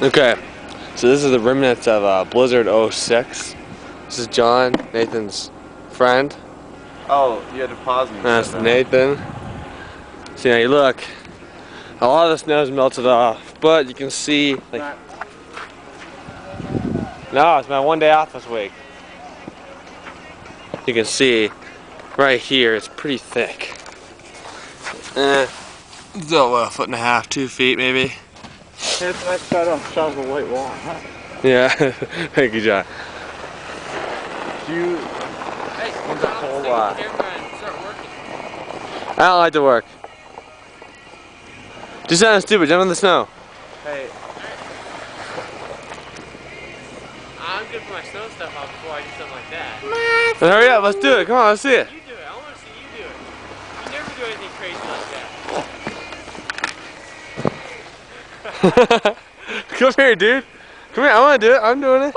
Okay, so this is the remnants of Blizzard '06. This is John, Nathan's friend. Oh, you had to pause me. That's Nathan. So now you look, a lot of the snow's melted off, but you can see, like, no, it's my one day off this week. You can see right here, it's pretty thick. It's about a foot and a half, 2 feet maybe. It's a nice shot on the white wall, huh? Yeah, thank you, John. When's that whole I don't like to work. Just sound stupid, jump in the snow. Hey. I'm good for my snow stuff out before I do something like that. Then hurry up, let's do it. Come on, let's see it. You do it. I want to see you do it. You never do anything crazy like that. Come here, dude. Come here, I want to do it. I'm doing it.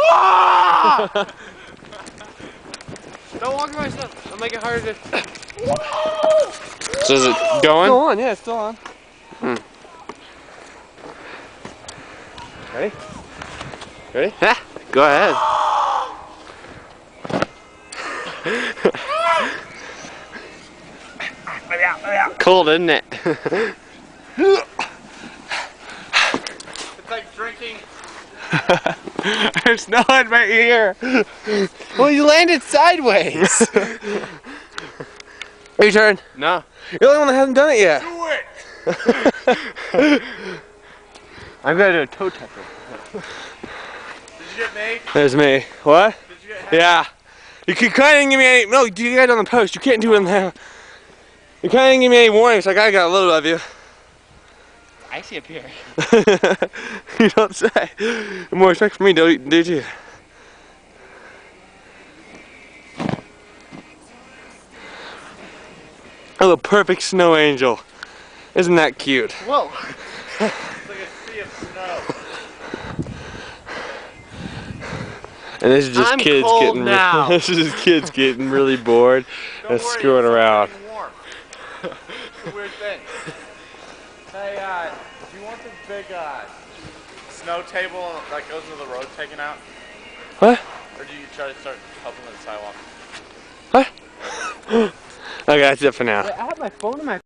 Don't walk in my stuff. I'll make it harder to... So is it going? Still on, yeah, it's still on. Ready? Ready? Yeah, go ahead. Cold, isn't it? It's like drinking. There's no one right here. Well, you landed sideways. Your turn. No. You're the only one that hasn't done it yet. Do it! I'm gonna do a toe toucher. Did you get me? There's me. What? Did you get Yeah. You can kind of give me any. No, you got it on the post. You can't do it now. You kind of give me any warning, so I got a little of you. I see up here. You don't say. More respect for me, do you? Oh, a perfect snow angel. Isn't that cute? Whoa! It's like a sea of snow. And this is just I'm kids cold getting. now. This is just kids getting really bored and screwing around. It's a weird thing. Hey, do you want this big snow table that goes into the road taken out? What? Or do you try to start helping with the sidewalk? What? Okay, that's it for now. I have my phone in my